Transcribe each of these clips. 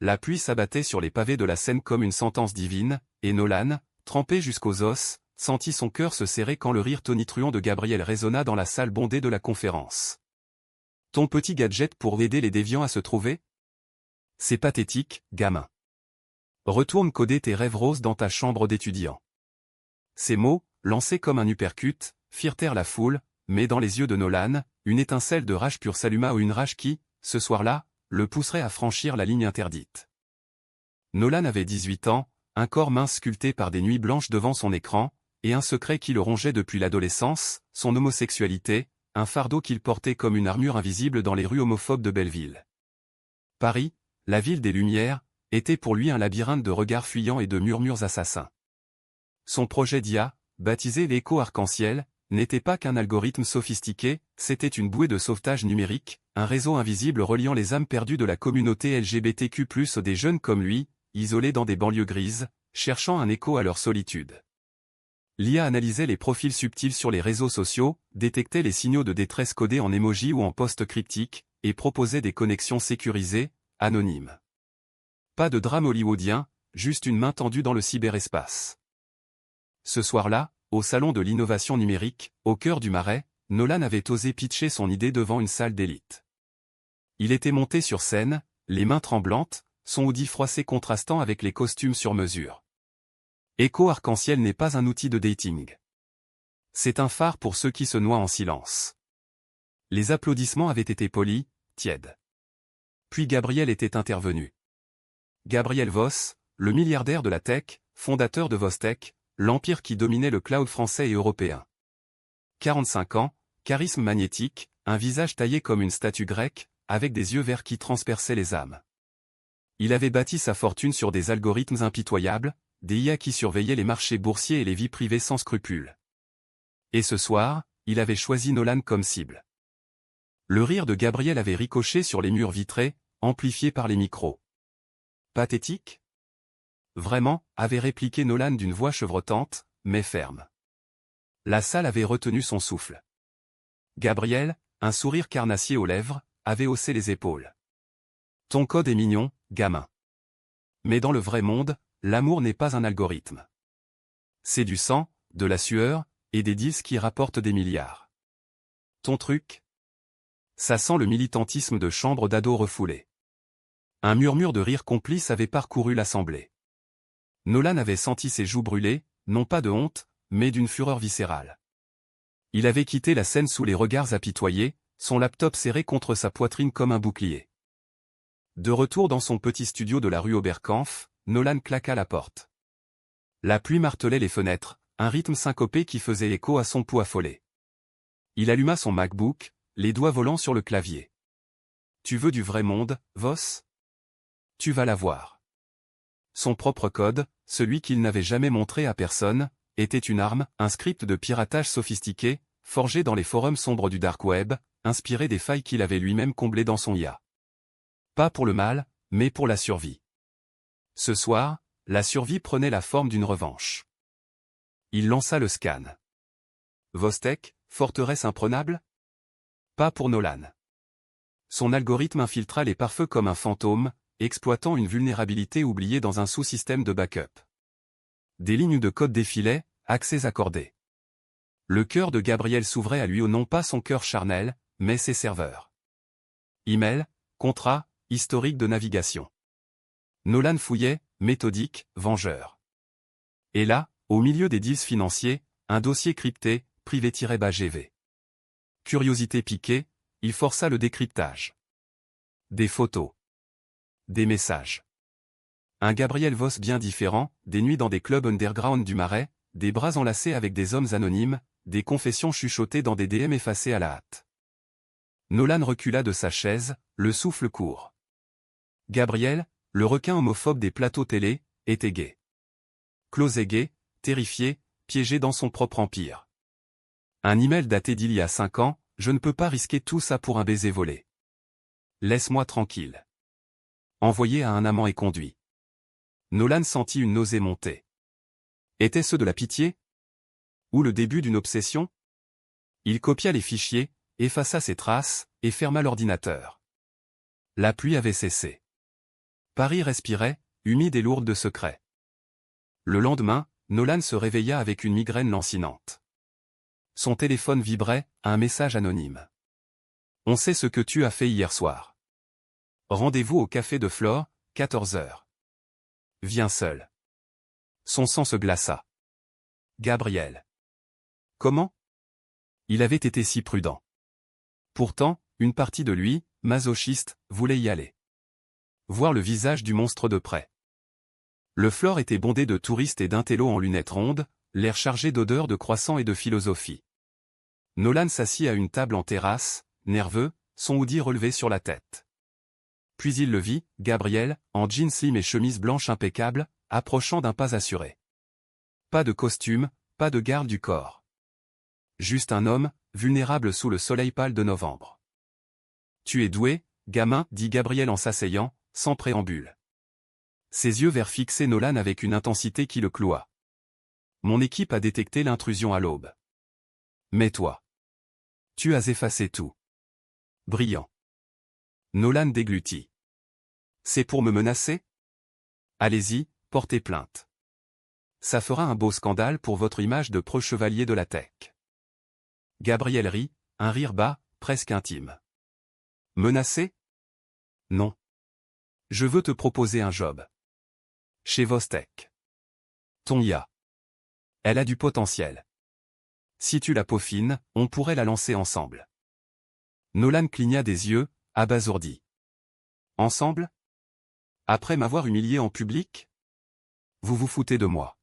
la pluie s'abattait sur les pavés de la Seine comme une sentence divine, et Nolan, trempé jusqu'aux os, sentit son cœur se serrer quand le rire tonitruant de Gabriel résonna dans la salle bondée de la conférence. « Ton petit gadget pour aider les déviants à se trouver ? C'est pathétique, gamin. Retourne coder tes rêves roses dans ta chambre d'étudiant. » Ces mots, lancés comme un uppercut, firent taire la foule, mais dans les yeux de Nolan, une étincelle de rage pure s'alluma ou une rage qui, ce soir-là, le pousserait à franchir la ligne interdite. Nolan avait 18 ans, un corps mince sculpté par des nuits blanches devant son écran, et un secret qui le rongeait depuis l'adolescence, son homosexualité, un fardeau qu'il portait comme une armure invisible dans les rues homophobes de Belleville. Paris, la ville des Lumières, était pour lui un labyrinthe de regards fuyants et de murmures assassins. Son projet d'IA, baptisé l'écho arc-en-ciel, n'était pas qu'un algorithme sophistiqué, c'était une bouée de sauvetage numérique, un réseau invisible reliant les âmes perdues de la communauté LGBTQ+, des jeunes comme lui, isolés dans des banlieues grises, cherchant un écho à leur solitude. L'IA analysait les profils subtils sur les réseaux sociaux, détectait les signaux de détresse codés en émojis ou en posts cryptiques, et proposait des connexions sécurisées, anonymes. Pas de drame hollywoodien, juste une main tendue dans le cyberespace. Ce soir-là, au salon de l'innovation numérique, au cœur du Marais, Nolan avait osé pitcher son idée devant une salle d'élite. Il était monté sur scène, les mains tremblantes, son hoodie froissé contrastant avec les costumes sur mesure. Écho arc-en-ciel n'est pas un outil de dating. C'est un phare pour ceux qui se noient en silence. Les applaudissements avaient été polis, tièdes. Puis Gabriel était intervenu. Gabriel Voss, le milliardaire de la tech, fondateur de Vostech, l'empire qui dominait le cloud français et européen. 45 ans, charisme magnétique, un visage taillé comme une statue grecque, avec des yeux verts qui transperçaient les âmes. Il avait bâti sa fortune sur des algorithmes impitoyables, des IA qui surveillaient les marchés boursiers et les vies privées sans scrupules. Et ce soir, il avait choisi Nolan comme cible. Le rire de Gabriel avait ricoché sur les murs vitrés, amplifié par les micros. Pathétique ? Vraiment, avait répliqué Nolan d'une voix chevrotante, mais ferme. La salle avait retenu son souffle. Gabriel, un sourire carnassier aux lèvres, avait haussé les épaules. Ton code est mignon, gamin. Mais dans le vrai monde, l'amour n'est pas un algorithme. C'est du sang, de la sueur, et des deals qui rapportent des milliards. Ton truc ? Ça sent le militantisme de chambre d'ados refoulés. Un murmure de rire complice avait parcouru l'assemblée. Nolan avait senti ses joues brûler, non pas de honte, mais d'une fureur viscérale. Il avait quitté la scène sous les regards apitoyés, son laptop serré contre sa poitrine comme un bouclier. De retour dans son petit studio de la rue Oberkampf, Nolan claqua la porte. La pluie martelait les fenêtres, un rythme syncopé qui faisait écho à son pouls affolé. Il alluma son MacBook, les doigts volant sur le clavier. Tu veux du vrai monde, Voss ? Tu vas l'avoir. Son propre code, celui qu'il n'avait jamais montré à personne, était une arme, un script de piratage sophistiqué, forgé dans les forums sombres du dark web, inspiré des failles qu'il avait lui-même comblées dans son IA. Pas pour le mal, mais pour la survie. Ce soir, la survie prenait la forme d'une revanche. Il lança le scan. Vostech, forteresse imprenable ? Pas pour Nolan. Son algorithme infiltra les pare-feux comme un fantôme, exploitant une vulnérabilité oubliée dans un sous-système de backup. Des lignes de code défilaient, accès accordés. Le cœur de Gabriel s'ouvrait à lui non pas son cœur charnel, mais ses serveurs. Email, contrat, historique de navigation. Nolan fouillait, méthodique, vengeur. Et là, au milieu des deals financiers, un dossier crypté, privé-GV. Curiosité piquée, il força le décryptage. Des photos. Des messages. Un Gabriel Voss bien différent, des nuits dans des clubs underground du Marais, des bras enlacés avec des hommes anonymes, des confessions chuchotées dans des DM effacés à la hâte. Nolan recula de sa chaise, le souffle court. Gabriel, le requin homophobe des plateaux télé, était gay. Close et gay, terrifié, piégé dans son propre empire. Un email daté d'il y a 5 ans, je ne peux pas risquer tout ça pour un baiser volé. Laisse-moi tranquille. Envoyé à un amant et conduit. Nolan sentit une nausée monter. Était-ce de la pitié ? Ou le début d'une obsession ? Il copia les fichiers, effaça ses traces, et ferma l'ordinateur. La pluie avait cessé. Paris respirait, humide et lourde de secrets. Le lendemain, Nolan se réveilla avec une migraine lancinante. Son téléphone vibrait, un message anonyme. On sait ce que tu as fait hier soir. Rendez-vous au café de Flore, 14 heures. Viens seul. Son sang se glaça. Gabriel. Comment? Il avait été si prudent. Pourtant, une partie de lui, masochiste, voulait y aller. Voir le visage du monstre de près. Le Flore était bondé de touristes et d'intellos en lunettes rondes, l'air chargé d'odeurs de croissants et de philosophie. Nolan s'assit à une table en terrasse, nerveux, son hoodie relevé sur la tête. Puis il le vit, Gabriel, en jeans slim et chemise blanche impeccable, approchant d'un pas assuré. Pas de costume, pas de garde du corps. Juste un homme, vulnérable sous le soleil pâle de novembre. Tu es doué, gamin, dit Gabriel en s'asseyant, sans préambule. Ses yeux verts fixaient Nolan avec une intensité qui le cloua. Mon équipe a détecté l'intrusion à l'aube. Mais toi. Tu as effacé tout. Brillant. Nolan déglutit. C'est pour me menacer? Allez-y, portez plainte. Ça fera un beau scandale pour votre image de pro-chevalier de la tech. Gabriel rit, un rire bas, presque intime. Menacer? Non. Je veux te proposer un job. Chez Vostek. Tonya. Elle a du potentiel. Si tu la peaufines, on pourrait la lancer ensemble. Nolan cligna des yeux, abasourdi. Ensemble? Après m'avoir humilié en public? Vous vous foutez de moi.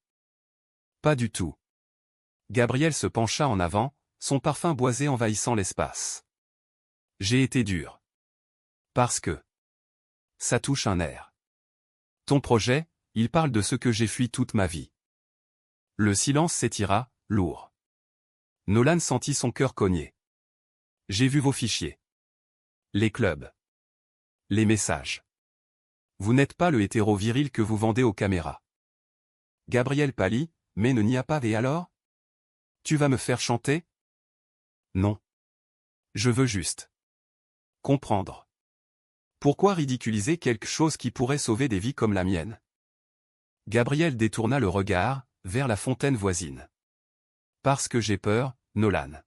Pas du tout. Gabriel se pencha en avant, son parfum boisé envahissant l'espace. J'ai été dur. Parce que. Ça touche un air. Ton projet, il parle de ce que j'ai fui toute ma vie. Le silence s'étira, lourd. Nolan sentit son cœur cogner. J'ai vu vos fichiers. Les clubs. Les messages. Vous n'êtes pas le hétéro viril que vous vendez aux caméras. Gabriel pâlit, mais ne nia pas et alors? Tu vas me faire chanter? Non. Je veux juste comprendre. Pourquoi ridiculiser quelque chose qui pourrait sauver des vies comme la mienne? Gabriel détourna le regard, vers la fontaine voisine. Parce que j'ai peur, Nolan.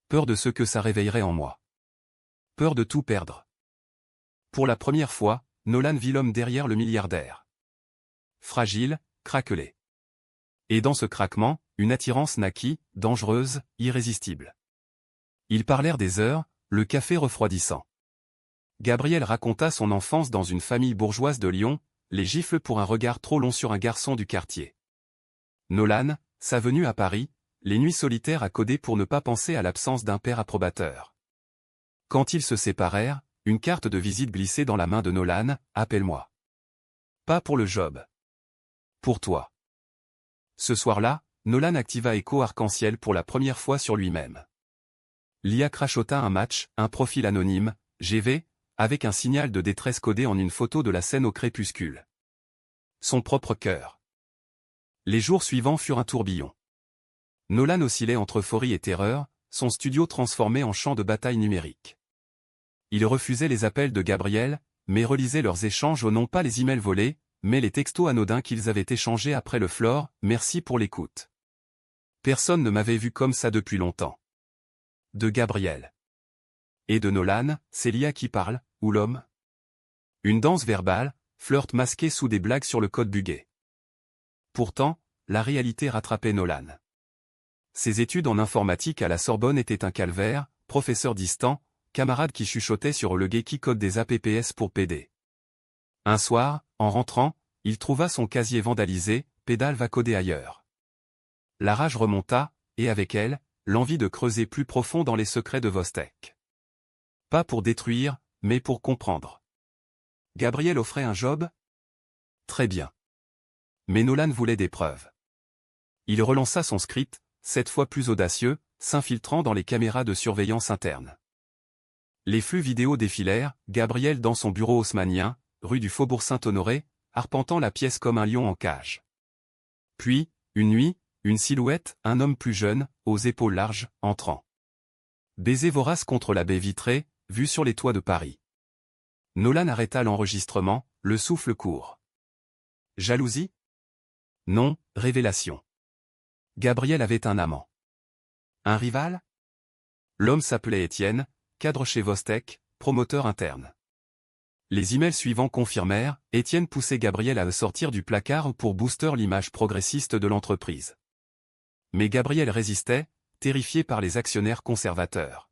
Peur de ce que ça réveillerait en moi. Peur de tout perdre. Pour la première fois, Nolan vit l'homme derrière le milliardaire. Fragile, craquelé. Et dans ce craquement, une attirance naquit, dangereuse, irrésistible. Ils parlèrent des heures, le café refroidissant. Gabriel raconta son enfance dans une famille bourgeoise de Lyon, les gifles pour un regard trop long sur un garçon du quartier. Nolan, sa venue à Paris, les nuits solitaires à coder pour ne pas penser à l'absence d'un père approbateur. Quand ils se séparèrent, une carte de visite glissait dans la main de Nolan, appelle-moi. Pas pour le job. Pour toi. Ce soir-là, Nolan activa Echo Arc-en-Ciel pour la première fois sur lui-même. L'IA crachota un match, un profil anonyme, GV, avec un signal de détresse codé en une photo de la scène au crépuscule. Son propre cœur. Les jours suivants furent un tourbillon. Nolan oscillait entre euphorie et terreur, son studio transformé en champ de bataille numérique. Il refusait les appels de Gabriel, mais relisait leurs échanges non pas les emails volés, mais les textos anodins qu'ils avaient échangés après le Flore, merci pour l'écoute. Personne ne m'avait vu comme ça depuis longtemps. De Gabriel. Et de Nolan, c'est l'IA qui parle, ou l'homme? Une danse verbale, flirt masqué sous des blagues sur le code buggé. Pourtant, la réalité rattrapait Nolan. Ses études en informatique à la Sorbonne étaient un calvaire, professeur distant, camarade qui chuchotait sur le gay qui code des APPS pour PD. Un soir, en rentrant, il trouva son casier vandalisé, Pédale va coder ailleurs. La rage remonta, et avec elle, l'envie de creuser plus profond dans les secrets de Vostek. Pas pour détruire, mais pour comprendre. Gabriel offrait un job? Très bien. Mais Nolan voulait des preuves. Il relança son script, cette fois plus audacieux, s'infiltrant dans les caméras de surveillance interne. Les flux vidéo défilèrent, Gabriel dans son bureau haussmannien, rue du Faubourg Saint-Honoré, arpentant la pièce comme un lion en cage. Puis, une nuit, une silhouette, un homme plus jeune, aux épaules larges, entrant. Baiser vorace contre la baie vitrée, vue sur les toits de Paris. Nolan arrêta l'enregistrement, le souffle court. Jalousie? Non, révélation. Gabriel avait un amant. Un rival? L'homme s'appelait Étienne, cadre chez Vostek, promoteur interne. Les emails suivants confirmèrent, Étienne poussait Gabriel à sortir du placard pour booster l'image progressiste de l'entreprise. Mais Gabriel résistait, terrifié par les actionnaires conservateurs.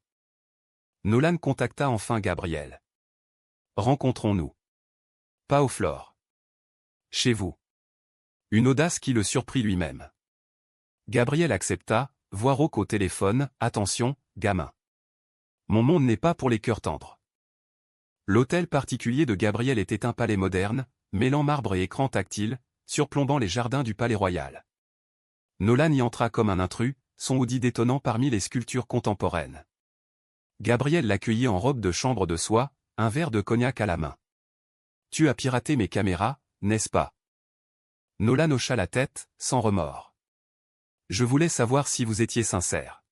Nolan contacta enfin Gabriel. Rencontrons-nous. Pas au Flore. Chez vous. Une audace qui le surprit lui-même. Gabriel accepta, voit Rocco au téléphone, attention, gamin. Mon monde n'est pas pour les cœurs tendres. L'hôtel particulier de Gabriel était un palais moderne, mêlant marbre et écran tactile, surplombant les jardins du palais royal. Nolan y entra comme un intrus, son hoodie détonnant parmi les sculptures contemporaines. Gabriel l'accueillit en robe de chambre de soie, un verre de cognac à la main. « Tu as piraté mes caméras, n'est-ce pas ?» Nolan hocha la tête, sans remords. « Je voulais savoir si vous étiez sincère. »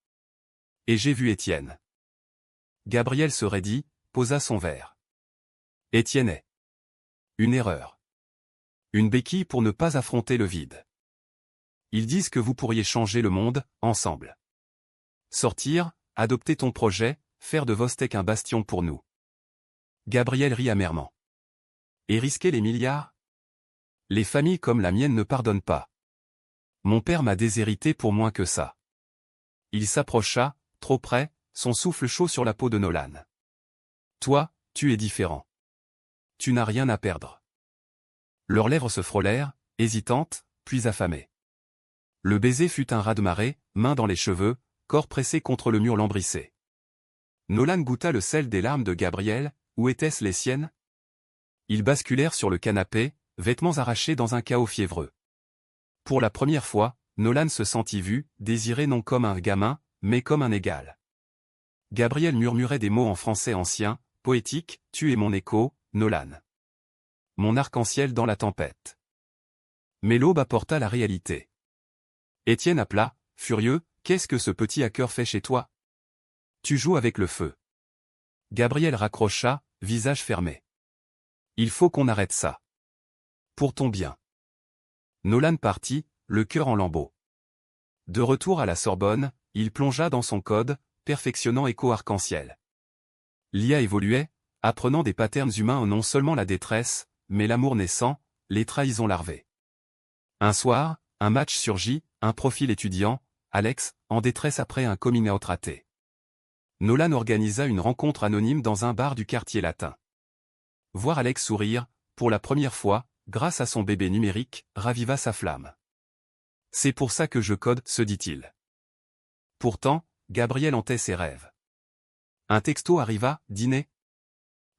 Et j'ai vu Étienne. Gabriel se raidit, posa son verre. Étienne est une erreur. Une béquille pour ne pas affronter le vide. Ils disent que vous pourriez changer le monde, ensemble. Sortir, adopter ton projet, faire de Vostek un bastion pour nous. Gabriel rit amèrement. Et risquer les milliards? Les familles comme la mienne ne pardonnent pas. Mon père m'a déshérité pour moins que ça. Il s'approcha, trop près, son souffle chaud sur la peau de Nolan. Toi, tu es différent. Tu n'as rien à perdre. Leurs lèvres se frôlèrent, hésitantes, puis affamées. Le baiser fut un raz-de-marée, main dans les cheveux, corps pressé contre le mur lambrissé. Nolan goûta le sel des larmes de Gabriel, où étaient-ce les siennes? Ils basculèrent sur le canapé, vêtements arrachés dans un chaos fiévreux. Pour la première fois, Nolan se sentit vu, désiré non comme un gamin, mais comme un égal. Gabriel murmurait des mots en français ancien, poétique, tu es mon écho, Nolan. Mon arc-en-ciel dans la tempête. Mais l'aube apporta la réalité. Étienne appela, furieux, qu'est-ce que ce petit hacker fait chez toi? Tu joues avec le feu. Gabriel raccrocha, visage fermé. Il faut qu'on arrête ça. Pour ton bien. Nolan partit, le cœur en lambeaux. De retour à la Sorbonne, il plongea dans son code, perfectionnant Écho arc-en-ciel. L'IA évoluait, apprenant des patterns humains en non seulement la détresse, mais l'amour naissant, les trahisons larvées. Un soir, un match surgit, un profil étudiant, Alex, en détresse après un coming out raté. Nolan organisa une rencontre anonyme dans un bar du quartier latin. Voir Alex sourire, pour la première fois, grâce à son bébé numérique, raviva sa flamme. C'est pour ça que je code, se dit-il. Pourtant, Gabriel hantait ses rêves. Un texto arriva, dîner.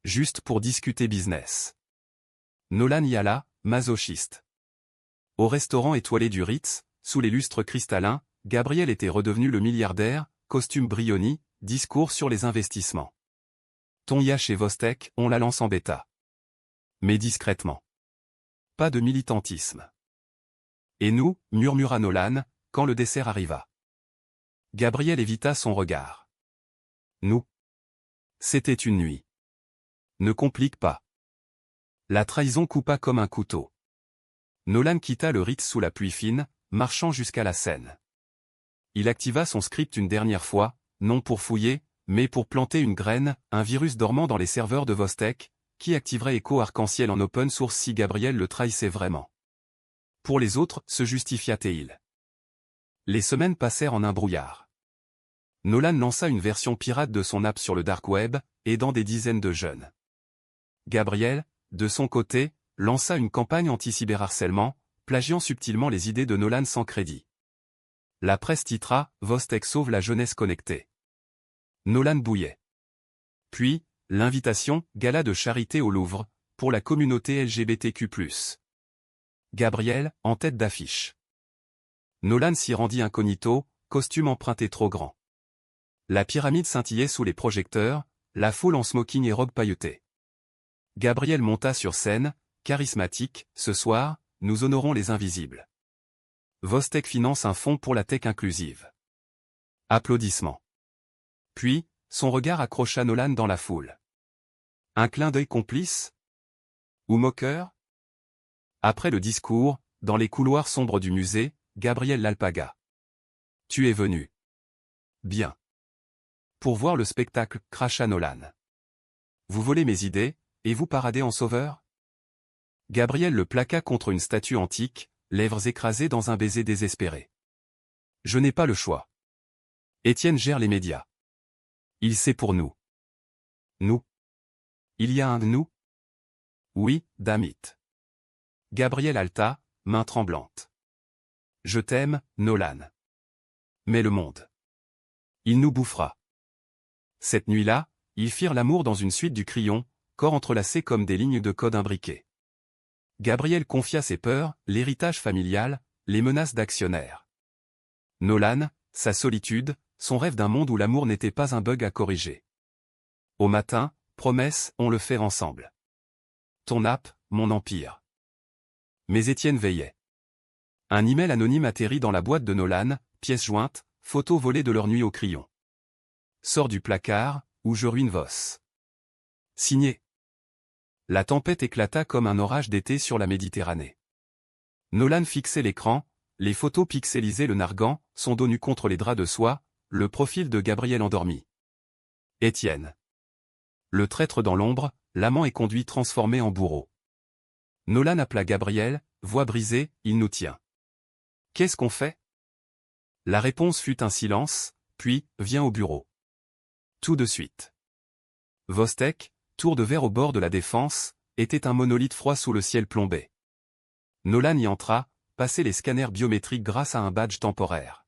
Juste pour discuter business. Nolan y alla, masochiste. Au restaurant étoilé du Ritz, sous les lustres cristallins, Gabriel était redevenu le milliardaire, costume Brioni, discours sur les investissements. Ton IA chez Vostek, on la lance en bêta. Mais discrètement. Pas de militantisme. Et nous, murmura Nolan, quand le dessert arriva. Gabriel évita son regard. Nous. C'était une nuit. Ne complique pas. La trahison coupa comme un couteau. Nolan quitta le Ritz sous la pluie fine, marchant jusqu'à la Seine. Il activa son script une dernière fois, non pour fouiller, mais pour planter une graine, un virus dormant dans les serveurs de Vostek, qui activerait Écho arc-en-ciel en open source si Gabriel le trahissait vraiment. Pour les autres, se justifia-t-il. Les semaines passèrent en un brouillard. Nolan lança une version pirate de son app sur le dark web, aidant des dizaines de jeunes. Gabriel, de son côté, lança une campagne anti-cyberharcèlement, plagiant subtilement les idées de Nolan sans crédit. La presse titra « Vostek sauve la jeunesse connectée ». Nolan bouillait. Puis, l'invitation « Gala de charité au Louvre » pour la communauté LGBTQ+. Gabriel, en tête d'affiche. Nolan s'y rendit incognito, costume emprunté trop grand. La pyramide scintillait sous les projecteurs, la foule en smoking et robe pailletée. Gabriel monta sur scène, charismatique, ce soir, nous honorons les invisibles. Vostek finance un fonds pour la tech inclusive. Applaudissements. Puis, son regard accrocha Nolan dans la foule. Un clin d'œil complice? Ou moqueur? Après le discours, dans les couloirs sombres du musée, Gabriel l'alpaga. Tu es venu. Bien. Pour voir le spectacle, cracha Nolan. Vous volez mes idées, et vous paradez en sauveur? Gabriel le plaqua contre une statue antique, lèvres écrasées dans un baiser désespéré. Je n'ai pas le choix. Étienne gère les médias. Il sait pour nous. Nous. Il y a un nous? Oui, Damit. Gabriel halta, main tremblante. Je t'aime, Nolan. Mais le monde. Il nous bouffera. Cette nuit-là, ils firent l'amour dans une suite du crayon, corps entrelacés comme des lignes de code imbriquées. Gabriel confia ses peurs, l'héritage familial, les menaces d'actionnaires. Nolan, sa solitude, son rêve d'un monde où l'amour n'était pas un bug à corriger. Au matin, promesse, on le fait ensemble. Ton nappe, mon empire. Mais Étienne veillait. Un email anonyme atterrit dans la boîte de Nolan, pièce jointe, photo volée de leur nuit au crayon. Sors du placard, ou je ruine Vos. Signé. La tempête éclata comme un orage d'été sur la Méditerranée. Nolan fixait l'écran, les photos pixelisées le narguant, son dos nu contre les draps de soie, le profil de Gabriel endormi. Étienne. Le traître dans l'ombre, l'amant est conduit transformé en bourreau. Nolan appela Gabriel, voix brisée, il nous tient. Qu'est-ce qu'on fait? La réponse fut un silence, puis, viens au bureau. Tout de suite. Vostek, tour de verre au bord de la Défense, était un monolithe froid sous le ciel plombé. Nolan y entra, passait les scanners biométriques grâce à un badge temporaire.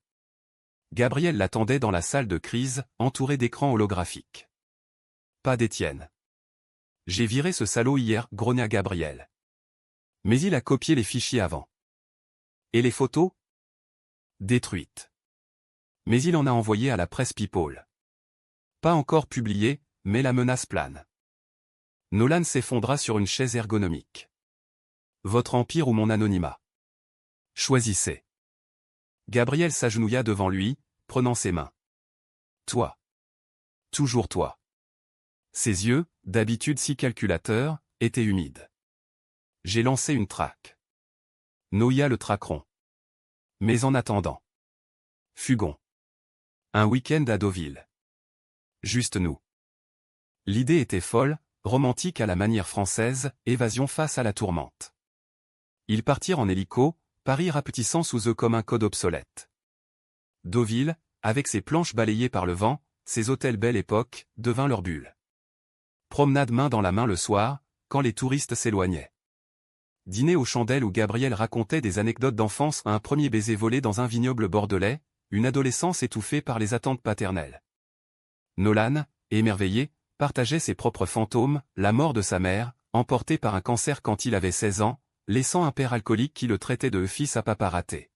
Gabriel l'attendait dans la salle de crise, entouré d'écrans holographiques. Pas d'Étienne. J'ai viré ce salaud hier, grogna Gabriel. Mais il a copié les fichiers avant. Et les photos? Détruites. Mais il en a envoyé à la presse People. Pas encore publié, mais la menace plane. Nolan s'effondra sur une chaise ergonomique. Votre empire ou mon anonymat? Choisissez. Gabriel s'agenouilla devant lui, prenant ses mains. Toi. Toujours toi. Ses yeux, d'habitude si calculateurs, étaient humides. J'ai lancé une traque. Noia le traqueront. Mais en attendant. Fugons. Un week-end à Deauville. Juste nous. L'idée était folle, romantique à la manière française, évasion face à la tourmente. Ils partirent en hélico, Paris rapetissant sous eux comme un code obsolète. Deauville, avec ses planches balayées par le vent, ses hôtels belle époque, devint leur bulle. Promenade main dans la main le soir, quand les touristes s'éloignaient. Dîner aux chandelles où Gabriel racontait des anecdotes d'enfance, un premier baiser volé dans un vignoble bordelais, une adolescence étouffée par les attentes paternelles. Nolan, émerveillé, partageait ses propres fantômes, la mort de sa mère, emportée par un cancer quand il avait 16 ans, laissant un père alcoolique qui le traitait de fils à papa raté.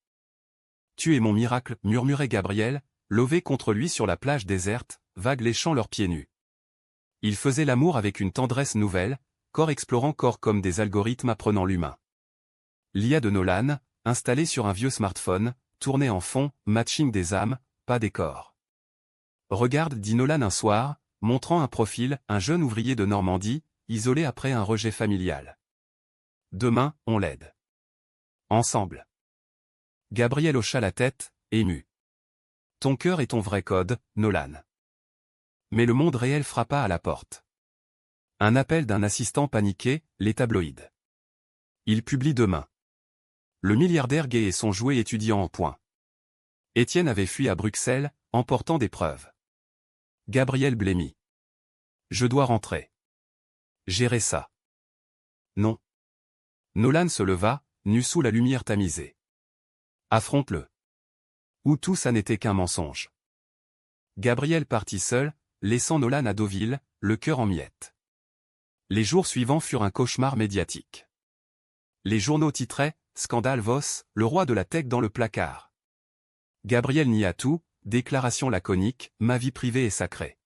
Tu es mon miracle, murmurait Gabriel, lové contre lui sur la plage déserte, vagues léchant leurs pieds nus. Il faisait l'amour avec une tendresse nouvelle, corps explorant corps comme des algorithmes apprenant l'humain. L'IA de Nolan, installée sur un vieux smartphone, tournait en fond, matching des âmes, pas des corps. Regarde, dit Nolan un soir, montrant un profil, un jeune ouvrier de Normandie, isolé après un rejet familial. Demain, on l'aide. Ensemble. Gabriel hocha la tête, ému. Ton cœur est ton vrai code, Nolan. Mais le monde réel frappa à la porte. Un appel d'un assistant paniqué, les tabloïds. Il publie demain. Le milliardaire gay et son jouet étudiant en point. Étienne avait fui à Bruxelles, emportant des preuves. Gabriel blêmit. Je dois rentrer. Gérer ça. Non. Nolan se leva, nu sous la lumière tamisée. Affronte-le. Ou tout ça n'était qu'un mensonge. Gabriel partit seul, laissant Nolan à Deauville, le cœur en miettes. Les jours suivants furent un cauchemar médiatique. Les journaux titraient « Scandale Vos, le roi de la tech dans le placard ». Gabriel nia tout, déclaration laconique, ma vie privée est sacrée.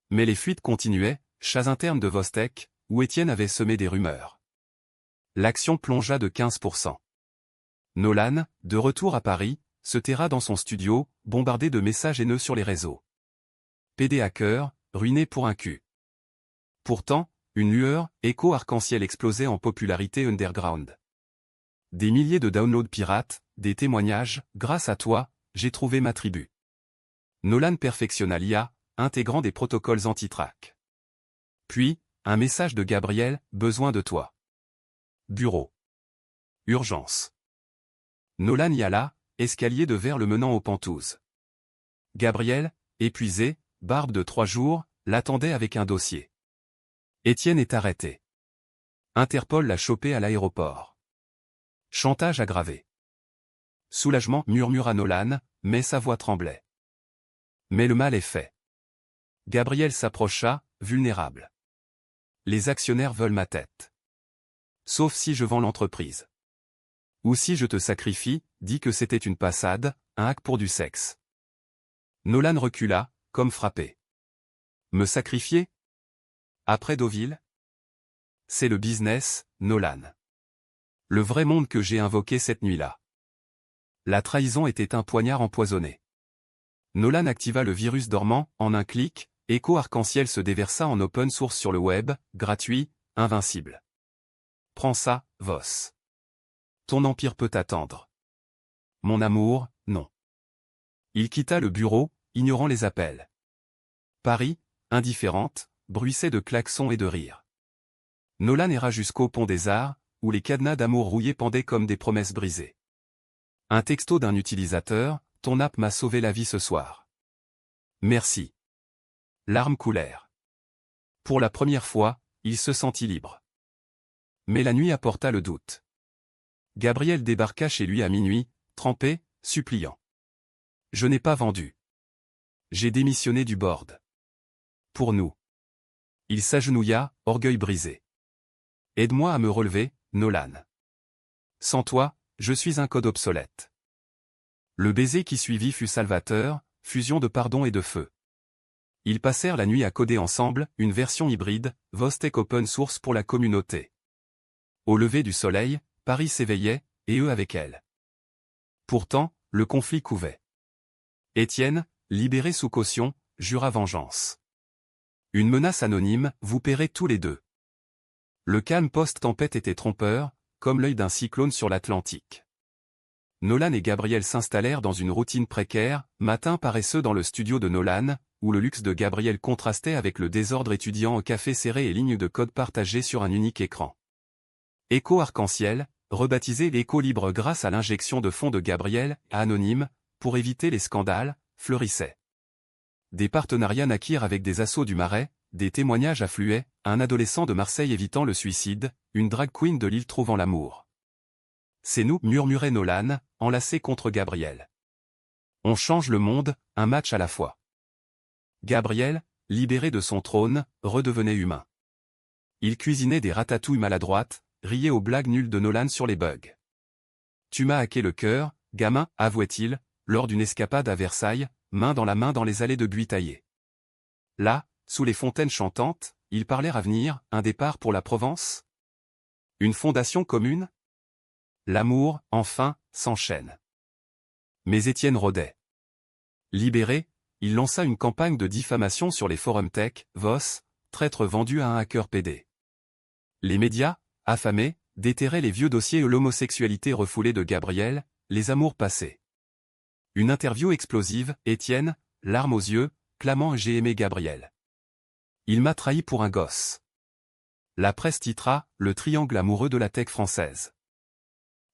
Mais les fuites continuaient, chats internes de Vostek, où Étienne avait semé des rumeurs. L'action plongea de 15%. Nolan, de retour à Paris, se terra dans son studio, bombardé de messages haineux sur les réseaux. PD hacker, ruiné pour un cul. Pourtant, une lueur, Echo Arc-en-Ciel explosait en popularité underground. Des milliers de downloads pirates, des témoignages, grâce à toi, j'ai trouvé ma tribu. Nolan perfectionna l'IA, intégrant des protocoles anti-track. Puis, un message de Gabriel, besoin de toi. Bureau. Urgence. Nolan y alla, escalier de verre le menant aux pentouses. Gabriel, épuisé, barbe de 3 jours, l'attendait avec un dossier. Étienne est arrêté. Interpol l'a chopé à l'aéroport. Chantage aggravé. Soulagement, murmura Nolan, mais sa voix tremblait. Mais le mal est fait. Gabriel s'approcha, vulnérable. Les actionnaires veulent ma tête. Sauf si je vends l'entreprise. Ou si je te sacrifie, dis que c'était une passade, un hack pour du sexe. Nolan recula, comme frappé. Me sacrifier? Après Deauville? C'est le business, Nolan. Le vrai monde que j'ai invoqué cette nuit-là. La trahison était un poignard empoisonné. Nolan activa le virus dormant, en un clic, Echo Arc-en-Ciel se déversa en open source sur le web, gratuit, invincible. Prends ça, Voss. Ton empire peut attendre. Mon amour, non. Il quitta le bureau, ignorant les appels. Paris, indifférente, bruissait de klaxons et de rires. Nolan erra jusqu'au pont des Arts, où les cadenas d'amour rouillés pendaient comme des promesses brisées. Un texto d'un utilisateur, ton app m'a sauvé la vie ce soir. Merci. Larmes coulèrent. Pour la première fois, il se sentit libre. Mais la nuit apporta le doute. Gabriel débarqua chez lui à minuit, trempé, suppliant. Je n'ai pas vendu. J'ai démissionné du board. Pour nous. Il s'agenouilla, orgueil brisé. Aide-moi à me relever, Nolan. Sans toi, je suis un code obsolète. Le baiser qui suivit fut salvateur, fusion de pardon et de feu. Ils passèrent la nuit à coder ensemble, une version hybride, Vostek open source pour la communauté. Au lever du soleil, Paris s'éveillait, et eux avec elle. Pourtant, le conflit couvait. Étienne, libéré sous caution, jura vengeance. Une menace anonyme, vous paierez tous les deux. Le calme post-tempête était trompeur, comme l'œil d'un cyclone sur l'Atlantique. Nolan et Gabriel s'installèrent dans une routine précaire, matin paresseux dans le studio de Nolan, où le luxe de Gabriel contrastait avec le désordre étudiant au café serré et lignes de code partagées sur un unique écran. Echo Arc-en-Ciel, rebaptisé l'Echo Libre grâce à l'injection de fonds de Gabriel, anonyme, pour éviter les scandales, fleurissait. Des partenariats naquirent avec des assos du Marais, des témoignages affluaient, un adolescent de Marseille évitant le suicide, une drag queen de Lille trouvant l'amour. C'est nous, murmurait Nolan, enlacé contre Gabriel. On change le monde, un match à la fois. Gabriel, libéré de son trône, redevenait humain. Il cuisinait des ratatouilles maladroites, riait aux blagues nulles de Nolan sur les bugs. Tu m'as hacké le cœur, gamin, avouait-il, lors d'une escapade à Versailles, main dans les allées de buis taillés. Là, sous les fontaines chantantes, ils parlèrent avenir, un départ pour la Provence? Une fondation commune? L'amour, enfin, s'enchaîne. Mais Étienne rôdait. Libéré, il lança une campagne de diffamation sur les forums tech, Voss, traître vendu à un hacker PD. Les médias, affamés, déterraient les vieux dossiers et l'homosexualité refoulée de Gabriel, les amours passés. Une interview explosive, Étienne, larmes aux yeux, clamant « J'ai aimé Gabriel. Il m'a trahi pour un gosse ». La presse titra « Le triangle amoureux de la tech française ».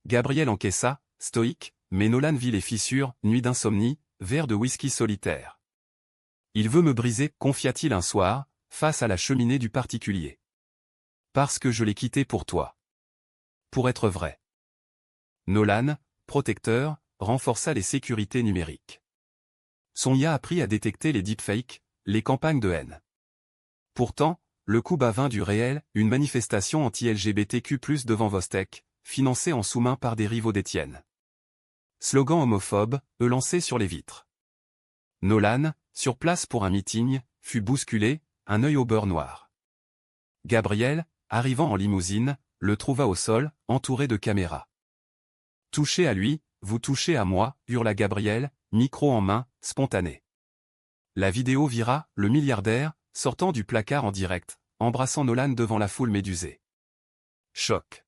Gabriel encaissa, stoïque, mais Nolan vit les fissures, nuit d'insomnie, verre de whisky solitaire. Il veut me briser, confia-t-il un soir, face à la cheminée du particulier. Parce que je l'ai quitté pour toi. Pour être vrai. Nolan, protecteur, renforça les sécurités numériques. Son IA apprit à détecter les deepfakes, les campagnes de haine. Pourtant, le coup bas vint du réel, une manifestation anti-LGBTQ+ devant Vostek, financée en sous-main par des rivaux d'Étienne. Slogan homophobe, lancé sur les vitres. Nolan, sur place pour un meeting, fut bousculé, un œil au beurre noir. Gabriel, arrivant en limousine, le trouva au sol, entouré de caméras. Touchez à lui, vous touchez à moi, hurla Gabriel, micro en main, spontané. La vidéo vira, le milliardaire, sortant du placard en direct, embrassant Nolan devant la foule médusée. Choc.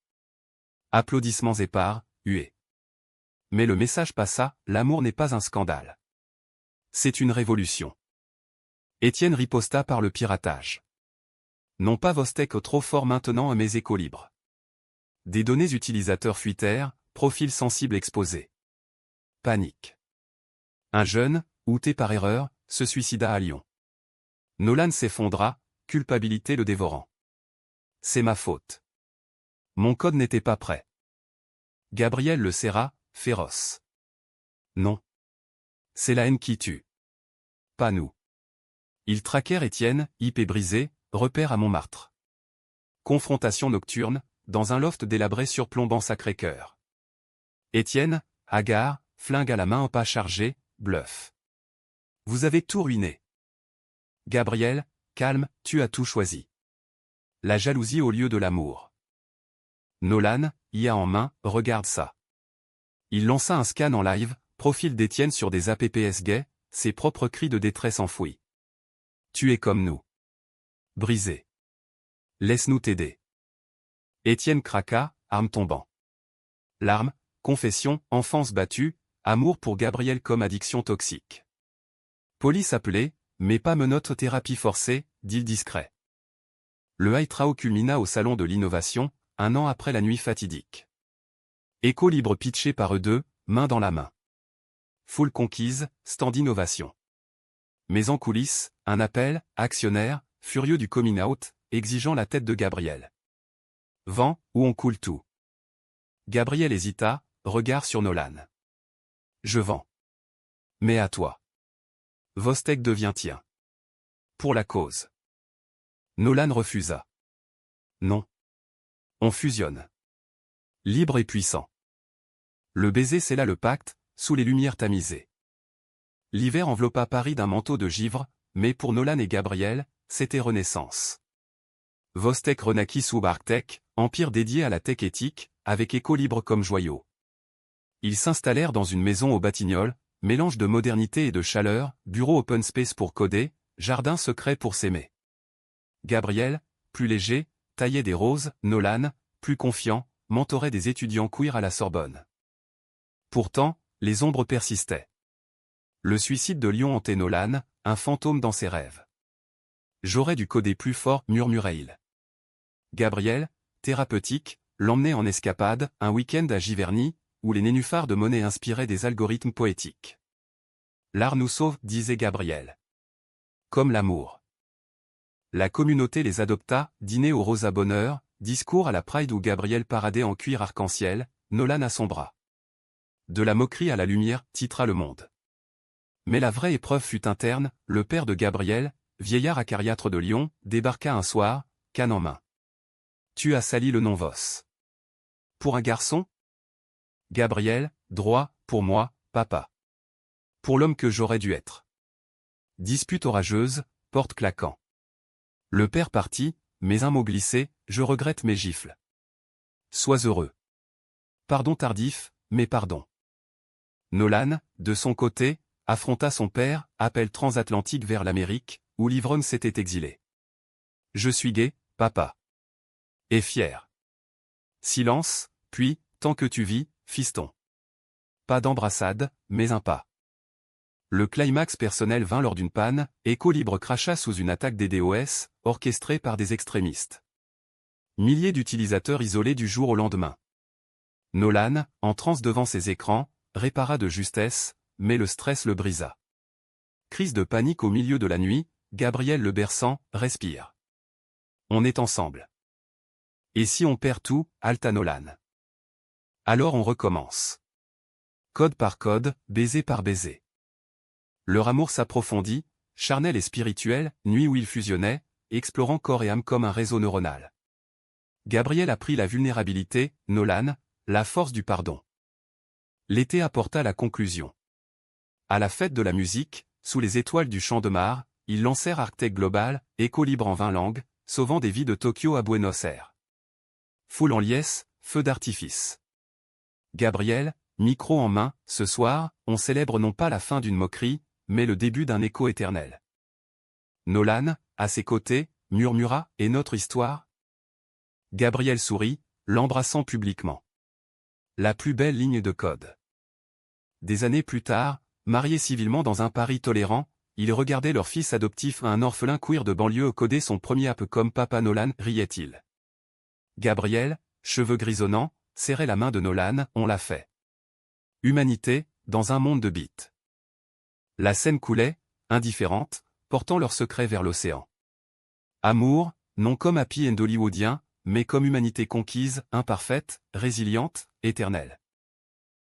Applaudissements épars, huées. Mais le message passa, l'amour n'est pas un scandale. C'est une révolution. Étienne riposta par le piratage. Non pas Vostek trop fort maintenant mes échos libres. Des données utilisateurs fuitèrent, profils sensibles exposés. Panique. Un jeune, outé par erreur, se suicida à Lyon. Nolan s'effondra, culpabilité le dévorant. C'est ma faute. Mon code n'était pas prêt. Gabriel le serra, féroce. Non. C'est la haine qui tue. Pas nous. Ils traquèrent Étienne, IP brisé, repère à Montmartre. Confrontation nocturne, dans un loft délabré surplombant Sacré-Cœur. Étienne, hagard, flingue à la main en pas chargé, bluff. Vous avez tout ruiné. Gabriel, calme, tu as tout choisi. La jalousie au lieu de l'amour. Nolan, IA en main, regarde ça. Il lança un scan en live, profil d'Étienne sur des apps gays, ses propres cris de détresse enfouis. Tu es comme nous. Brisé. Laisse-nous t'aider. Étienne craqua, arme tombant. Larmes, confession, enfance battue, amour pour Gabriel comme addiction toxique. Police appelée, mais pas menottes thérapie forcée, deal discret. Le high trao culmina au salon de l'innovation, 1 an après la nuit fatidique. Écho libre pitché par eux deux, main dans la main. Foule conquise, stand d'innovation. Mais en coulisses, un appel, actionnaire, furieux du coming out, exigeant la tête de Gabriel. Vent, où on coule tout. Gabriel hésita, regard sur Nolan. Je vends. Mais à toi. Vostek devient tien. Pour la cause. Nolan refusa. Non. On fusionne. Libre et puissant. Le baiser scella le pacte, sous les lumières tamisées. L'hiver enveloppa Paris d'un manteau de givre, mais pour Nolan et Gabriel, c'était renaissance. Vostek renaquit sous Barktech, empire dédié à la tech éthique, avec écho libre comme joyau. Ils s'installèrent dans une maison aux Batignolles, mélange de modernité et de chaleur, bureau open space pour coder, jardin secret pour s'aimer. Gabriel, plus léger, taillait des roses, Nolan, plus confiant, mentorait des étudiants queer à la Sorbonne. Pourtant, les ombres persistaient. Le suicide de Lyon hantait Nolan, un fantôme dans ses rêves. J'aurais dû coder plus fort, murmurait-il. Gabriel, thérapeutique, l'emmenait en escapade, un week-end à Giverny, où les nénuphars de monnaie inspiraient des algorithmes poétiques. L'art nous sauve, disait Gabriel. Comme l'amour. La communauté les adopta, dîner au Rosa Bonheur, discours à la Pride où Gabriel paradait en cuir arc-en-ciel, Nolan à son bras. De la moquerie à la lumière, titra Le Monde. Mais la vraie épreuve fut interne, le père de Gabriel, vieillard acariâtre de Lyon, débarqua un soir, canne en main. Tu as sali le nom Voss. Pour un garçon? Gabriel, droit, pour moi, papa. Pour l'homme que j'aurais dû être. Dispute orageuse, porte claquant. Le père partit, mais un mot glissé, je regrette mes gifles. Sois heureux. Pardon tardif, mais pardon. Nolan, de son côté, affronta son père, appel transatlantique vers l'Amérique, où l'ivrogne s'était exilé. Je suis gay, papa. Et fier. Silence, puis, tant que tu vis, fiston. Pas d'embrassade, mais un pas. Le climax personnel vint lors d'une panne, Écho Libre cracha sous une attaque des DOS, orchestrée par des extrémistes. Milliers d'utilisateurs isolés du jour au lendemain. Nolan, en transe devant ses écrans, répara de justesse, mais le stress le brisa. Crise de panique au milieu de la nuit, Gabriel le berçant, respire. On est ensemble. Et si on perd tout, halta Nolan. Alors on recommence. Code par code, baiser par baiser. Leur amour s'approfondit, charnel et spirituel, nuit où ils fusionnaient, explorant corps et âme comme un réseau neuronal. Gabriel apprit la vulnérabilité, Nolan, la force du pardon. L'été apporta la conclusion. À la fête de la musique, sous les étoiles du Champ de Mars, ils lancèrent Arctech Global, Écho Libre en 20 langues, sauvant des vies de Tokyo à Buenos Aires. Foule en liesse, feu d'artifice. Gabriel, micro en main, ce soir, on célèbre non pas la fin d'une moquerie, mais le début d'un écho éternel. Nolan, à ses côtés, murmura, et notre histoire? Gabriel sourit, l'embrassant publiquement. La plus belle ligne de code. Des années plus tard, mariés civilement dans un Paris tolérant, ils regardaient leur fils adoptif, un orphelin queer de banlieue, coder son premier app comme Papa Nolan, riait-il. Gabriel, cheveux grisonnants, serrait la main de Nolan, on l'a fait. Humanité, dans un monde de bits. La scène coulait, indifférente, portant leurs secrets vers l'océan. Amour, non comme happy end hollywoodien, mais comme humanité conquise, imparfaite, résiliente, éternelle.